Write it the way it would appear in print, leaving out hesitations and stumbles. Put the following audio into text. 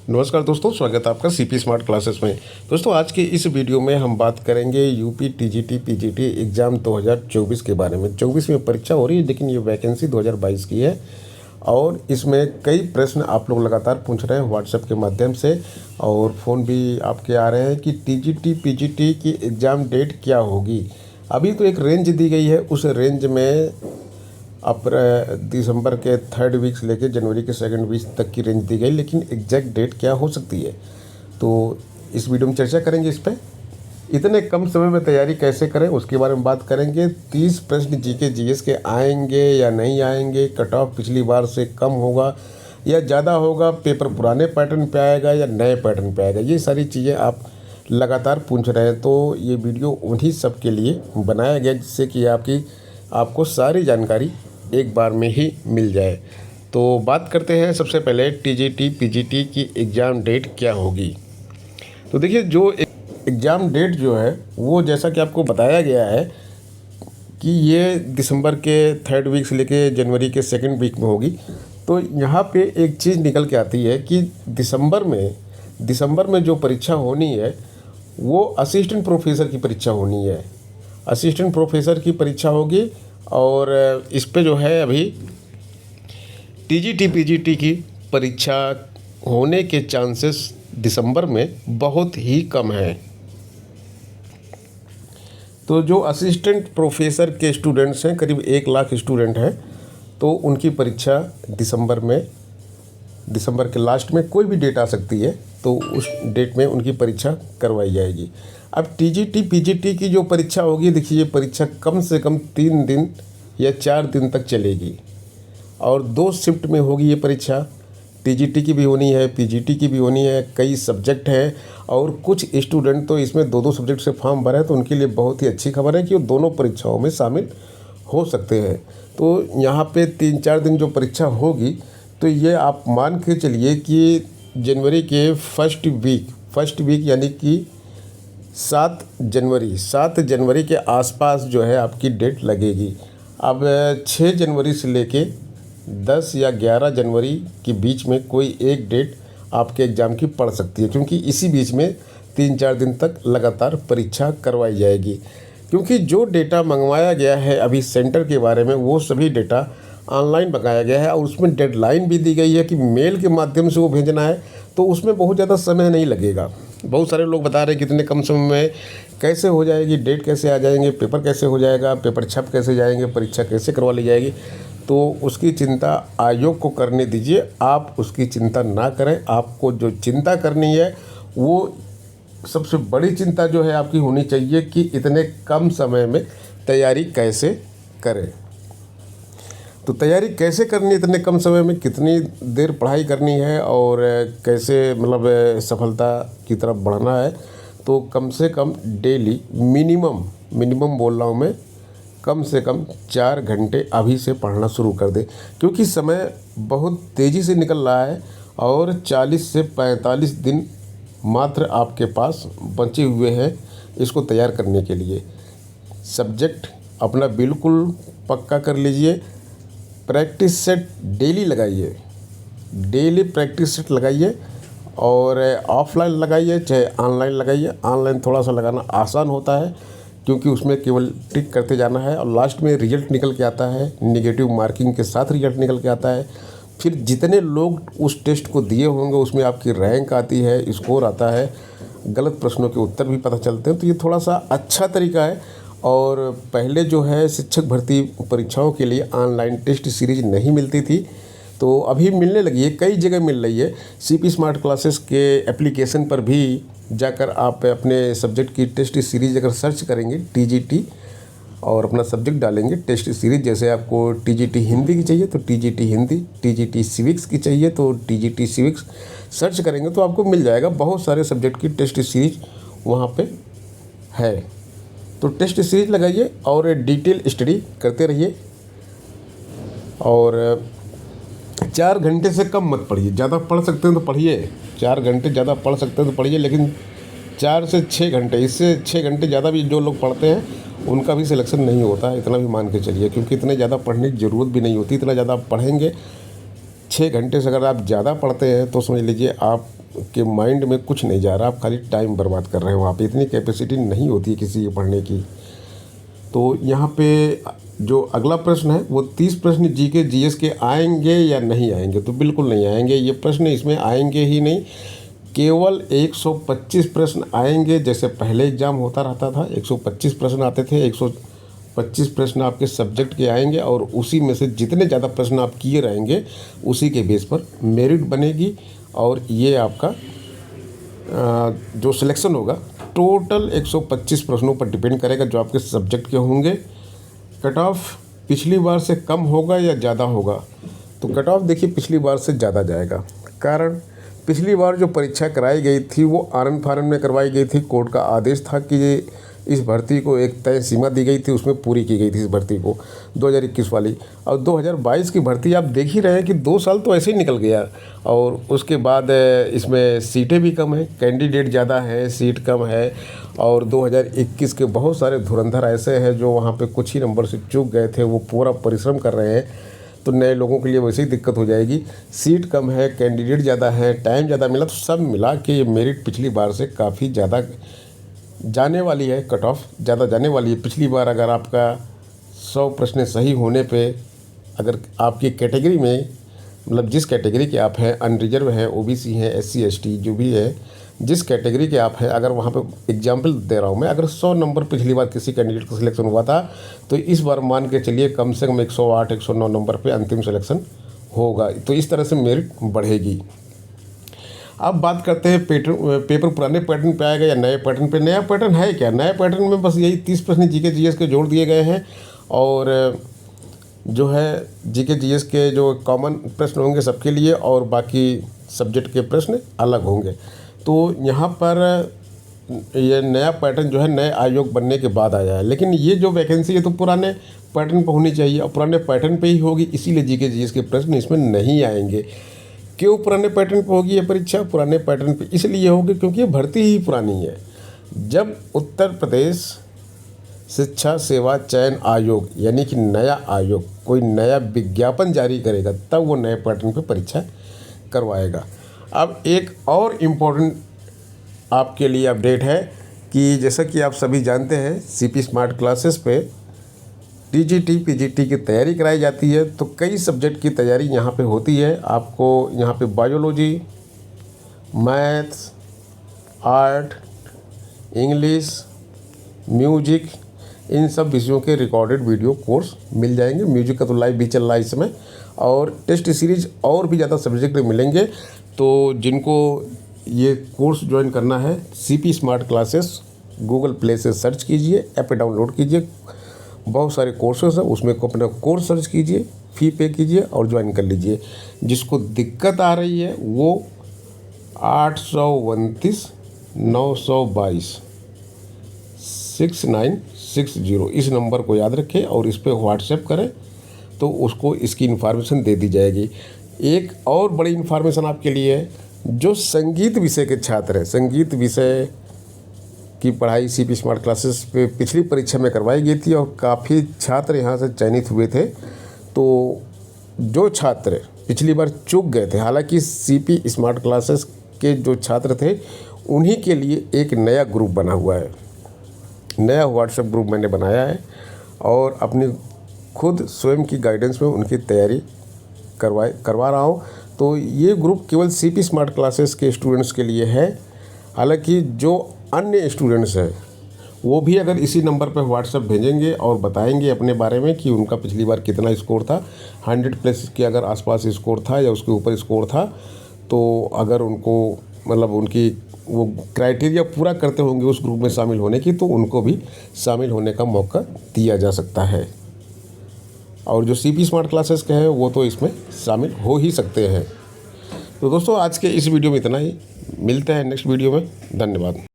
नमस्कार दोस्तों, स्वागत है आपका सीपी स्मार्ट क्लासेस में। दोस्तों, आज की इस वीडियो में हम बात करेंगे यूपी टीजीटी पीजीटी एग्ज़ाम 2024 के बारे में। 24 में परीक्षा हो रही है, लेकिन ये वैकेंसी 2022 की है और इसमें कई प्रश्न आप लोग लगातार पूछ रहे हैं व्हाट्सएप के माध्यम से और फ़ोन भी आपके आ रहे हैं कि टीजीटी पीजीटी की एग्ज़ाम डेट क्या होगी। अभी तो एक रेंज दी गई है, उस रेंज में दिसंबर के 3rd वीक से लेकर जनवरी के 2nd वीक तक की रेंज दी गई, लेकिन एग्जैक्ट डेट क्या हो सकती है तो इस वीडियो में चर्चा करेंगे इस पर। इतने कम समय में तैयारी कैसे करें उसके बारे में बात करेंगे। 30 प्रश्न जीके जीएस के आएंगे या नहीं आएंगे, कट ऑफ पिछली बार से कम होगा या ज़्यादा होगा, पेपर पुराने पैटर्न पे आएगा या नए पैटर्न पे आएगा, ये सारी चीज़ें आप लगातार पूछ रहे हैं। तो ये वीडियो उन्हीं सब के लिए बनाया गया जिससे कि आपको सारी जानकारी एक बार में ही मिल जाए। तो बात करते हैं सबसे पहले टीजीटी पीजीटी की एग्ज़ाम डेट क्या होगी। तो देखिए, जो एग्ज़ाम डेट जो है वो जैसा कि आपको बताया गया है कि ये दिसंबर के 3rd वीक से लेके जनवरी के 2nd वीक में होगी। तो यहाँ पे एक चीज़ निकल के आती है कि दिसंबर में जो परीक्षा होनी है वो असिस्टेंट प्रोफेसर की परीक्षा होनी है। असिस्टेंट प्रोफेसर की परीक्षा होगी और इस पे जो है अभी टीजीटी पीजीटी की परीक्षा होने के चांसेस दिसंबर में बहुत ही कम हैं। तो जो असिस्टेंट प्रोफेसर के स्टूडेंट्स हैं, करीब 1 लाख स्टूडेंट हैं, तो उनकी परीक्षा दिसंबर के लास्ट में कोई भी डेट आ सकती है, तो उस डेट में उनकी परीक्षा करवाई जाएगी। अब टीजीटी पीजीटी की जो परीक्षा होगी, देखिए ये परीक्षा कम से कम 3 दिन या 4 दिन तक चलेगी और 2 शिफ्ट में होगी ये परीक्षा। टीजीटी की भी होनी है, पीजीटी की भी होनी है, कई सब्जेक्ट हैं और कुछ स्टूडेंट तो इसमें 2-2 सब्जेक्ट से फॉर्म भरा है, तो उनके लिए बहुत ही अच्छी खबर है कि वो दोनों परीक्षाओं में शामिल हो सकते हैं। तो यहाँ पे 3-4 दिन जो परीक्षा होगी, तो ये आप मान के चलिए कि जनवरी के फर्स्ट वीक यानी कि 7 जनवरी के आसपास जो है आपकी डेट लगेगी। अब 6 जनवरी से लेके 10 या 11 जनवरी के बीच में कोई एक डेट आपके एग्ज़ाम की पड़ सकती है, क्योंकि इसी बीच में 3-4 दिन तक लगातार परीक्षा करवाई जाएगी। क्योंकि जो डेटा मंगवाया गया है अभी सेंटर के बारे में, वो सभी डेटा ऑनलाइन मंगाया गया है और उसमें डेडलाइन भी दी गई है कि मेल के माध्यम से वो भेजना है, तो उसमें बहुत ज़्यादा समय नहीं लगेगा। बहुत सारे लोग बता रहे हैं कितने कम समय में कैसे हो जाएगी, डेट कैसे आ जाएंगे, पेपर कैसे हो जाएगा, पेपर छप कैसे जाएंगे, परीक्षा कैसे करवा ली जाएगी। तो उसकी चिंता आयोग को करने दीजिए, आप उसकी चिंता ना करें। आपको जो चिंता करनी है वो सबसे बड़ी चिंता जो है आपकी होनी चाहिए कि इतने कम समय में तैयारी कैसे करें। तो तैयारी कैसे करनी है इतने कम समय में, कितनी देर पढ़ाई करनी है और कैसे मतलब सफलता की तरफ बढ़ना है। तो कम से कम डेली मिनिमम बोल रहा हूँ मैं, कम से कम 4 घंटे अभी से पढ़ना शुरू कर दें, क्योंकि समय बहुत तेज़ी से निकल रहा है और 40 से 45 दिन मात्र आपके पास बचे हुए हैं इसको तैयार करने के लिए। सब्जेक्ट अपना बिल्कुल पक्का कर लीजिए। प्रैक्टिस सेट डेली लगाइए, डेली प्रैक्टिस सेट लगाइए और ऑफलाइन लगाइए चाहे ऑनलाइन लगाइए। ऑनलाइन थोड़ा सा लगाना आसान होता है क्योंकि उसमें केवल टिक करते जाना है और लास्ट में रिजल्ट निकल के आता है, नेगेटिव मार्किंग के साथ रिजल्ट निकल के आता है। फिर जितने लोग उस टेस्ट को दिए होंगे उसमें आपकी रैंक आती है, स्कोर आता है, गलत प्रश्नों के उत्तर भी पता चलते हैं। तो ये थोड़ा सा अच्छा तरीका है। और पहले जो है शिक्षक भर्ती परीक्षाओं के लिए ऑनलाइन टेस्ट सीरीज नहीं मिलती थी, तो अभी मिलने लगी है, कई जगह मिल रही है। सीपी स्मार्ट क्लासेस के एप्लीकेशन पर भी जाकर आप अपने सब्जेक्ट की टेस्ट सीरीज अगर सर्च करेंगे टीजीटी और अपना सब्जेक्ट डालेंगे टेस्ट सीरीज, जैसे आपको टीजीटी हिंदी की चाहिए तो टीजीटी हिंदी, टीजीटी सिविक्स की चाहिए तो टीजीटी सिविक्स सर्च करेंगे तो आपको मिल जाएगा। बहुत सारे सब्जेक्ट की टेस्ट सीरीज वहाँ पे है, तो टेस्ट सीरीज लगाइए और डिटेल स्टडी करते रहिए। और 4 घंटे से कम मत पढ़िए, ज़्यादा पढ़ सकते हैं तो पढ़िए, 4 घंटे ज़्यादा पढ़ सकते हैं तो पढ़िए, लेकिन 4 से 6 घंटे, इससे 6 घंटे ज़्यादा भी जो लोग पढ़ते हैं उनका भी सिलेक्शन नहीं होता है, इतना भी मान के चलिए, क्योंकि इतने ज़्यादा पढ़ने की ज़रूरत भी नहीं होती। इतना ज़्यादा पढ़ेंगे 6 घंटे से अगर आप ज़्यादा पढ़ते हैं तो समझ लीजिए आप के माइंड में कुछ नहीं जा रहा, आप खाली टाइम बर्बाद कर रहे हो, वहाँ पे इतनी कैपेसिटी नहीं होती है किसी के पढ़ने की। तो यहाँ पे जो अगला प्रश्न है वो 30 प्रश्न जीके जीएस के आएंगे या नहीं आएंगे, तो बिल्कुल नहीं आएंगे। ये प्रश्न इसमें आएंगे ही नहीं, केवल 125 प्रश्न आएंगे। जैसे पहले एग्ज़ाम होता रहता था 125 प्रश्न आते थे, 125 प्रश्न आपके सब्जेक्ट के आएंगे और उसी में से जितने ज़्यादा प्रश्न आप किए रहेंगे उसी के बेस पर मेरिट बनेगी। और ये आपका जो सिलेक्शन होगा टोटल 125 प्रश्नों पर डिपेंड करेगा जो आपके सब्जेक्ट के होंगे। कट ऑफ पिछली बार से कम होगा या ज़्यादा होगा, तो कट ऑफ देखिए पिछली बार से ज़्यादा जाएगा। कारण पिछली बार जो परीक्षा कराई गई थी वो आनंद फानन में करवाई गई थी। कोर्ट का आदेश था कि इस भर्ती को एक तय सीमा दी गई थी, उसमें पूरी की गई थी इस भर्ती को 2021 वाली। और 2022 की भर्ती आप देख ही रहे हैं कि 2 साल तो ऐसे ही निकल गया। और उसके बाद इसमें सीटें भी कम हैं, कैंडिडेट ज़्यादा है, सीट कम है। और 2021 के बहुत सारे धुरंधर ऐसे हैं जो वहाँ पे कुछ ही नंबर से चूक गए थे, वो पूरा परिश्रम कर रहे हैं। तो नए लोगों के लिए वैसे ही दिक्कत हो जाएगी। सीट कम है, कैंडिडेट ज़्यादा है, टाइम ज़्यादा मिला, तो सब मिला के ये मेरिट पिछली बार से काफ़ी ज़्यादा जाने वाली है, कट ऑफ ज़्यादा जाने वाली है। पिछली बार अगर आपका 100 प्रश्न सही होने पे अगर आपकी कैटेगरी में मतलब जिस कैटेगरी के आप हैं, अनरिजर्व हैं, ओबीसी हैं, एससी एसटी जो भी है, जिस कैटेगरी के आप हैं, अगर वहाँ पे एग्जाम्पल दे रहा हूँ मैं, अगर 100 नंबर पिछली बार किसी कैंडिडेट का सिलेक्शन हुआ था तो इस बार मान के चलिए कम से कम 108 109 नंबर पे अंतिम सिलेक्शन होगा। तो इस तरह से मेरिट बढ़ेगी। अब बात करते हैं पेपर पुराने पैटर्न पे आएगा या नए पैटर्न पे। नया पैटर्न है क्या? नए पैटर्न में बस यही 30 प्रश्न जीके जीएस के जोड़ दिए गए हैं और जो है जीके जीएस के जो कॉमन प्रश्न होंगे सबके लिए और बाकी सब्जेक्ट के प्रश्न अलग होंगे। तो यहाँ पर ये नया पैटर्न जो है नए आयोग बनने के बाद आया है, लेकिन ये जो वैकेंसी है तो पुराने पैटर्न पर होनी चाहिए और पुराने पैटर्न पे ही होगी, इसीलिए जीके जीएस के प्रश्न इसमें नहीं आएंगे। क्यों पुराने पैटर्न पे होगी ये परीक्षा? पुराने पैटर्न पे इसलिए होगी क्योंकि ये भर्ती ही पुरानी है। जब उत्तर प्रदेश शिक्षा सेवा चयन आयोग यानी कि नया आयोग कोई नया विज्ञापन जारी करेगा तब वो नए पैटर्न पे परीक्षा करवाएगा। अब एक और इम्पोर्टेंट आपके लिए अपडेट है कि जैसा कि आप सभी जानते हैं सीपी स्मार्ट क्लासेस पे टीजीटी पीजीटी की तैयारी कराई जाती है। तो कई सब्जेक्ट की तैयारी यहाँ पे होती है। आपको यहाँ पे biology, maths, art, English, music, इन सब विषयों के रिकॉर्डेड वीडियो कोर्स मिल जाएंगे। म्यूजिक का तो लाइव भी चल रहा है इस समय और टेस्ट सीरीज और भी ज़्यादा सब्जेक्ट मिलेंगे। तो जिनको ये कोर्स ज्वाइन करना है CP smart classes Google play से सर्च कीजिए, ऐप डाउनलोड कीजिए, बहुत सारे कोर्सेस हैं उसमें को अपना कोर्स सर्च कीजिए, फ़ी पे कीजिए और ज्वाइन कर लीजिए। जिसको दिक्कत आ रही है वो 829 922 6960 इस नंबर को याद रखें और इस पर व्हाट्सएप करें तो उसको इसकी इन्फॉर्मेशन दे दी जाएगी। एक और बड़ी इन्फॉर्मेशन आपके लिए है, जो संगीत विषय के छात्र हैं, संगीत विषय की पढ़ाई सीपी स्मार्ट क्लासेस पे पिछली परीक्षा में करवाई गई थी और काफ़ी छात्र यहाँ से चयनित हुए थे। तो जो छात्र पिछली बार चूक गए थे, हालांकि सीपी स्मार्ट क्लासेस के जो छात्र थे उन्हीं के लिए एक नया ग्रुप बना हुआ है, नया व्हाट्सएप ग्रुप मैंने बनाया है और अपनी खुद स्वयं की गाइडेंस में उनकी तैयारी करवा रहा हूँ। तो ये ग्रुप केवल सीपी स्मार्ट क्लासेस के स्टूडेंट्स के लिए है। हालांकि जो अन्य स्टूडेंट्स हैं वो भी अगर इसी नंबर पर व्हाट्सएप भेजेंगे और बताएंगे अपने बारे में कि उनका पिछली बार कितना स्कोर था, 100+ के अगर आसपास स्कोर था या उसके ऊपर स्कोर था, तो अगर उनको मतलब उनकी वो क्राइटेरिया पूरा करते होंगे उस ग्रुप में शामिल होने की, तो उनको भी शामिल होने का मौका दिया जा सकता है। और जो सीपी स्मार्ट क्लासेस के हैं वो तो इसमें शामिल हो ही सकते हैं। तो दोस्तों आज के इस वीडियो में इतना ही, मिलते हैं नेक्स्ट वीडियो में। धन्यवाद।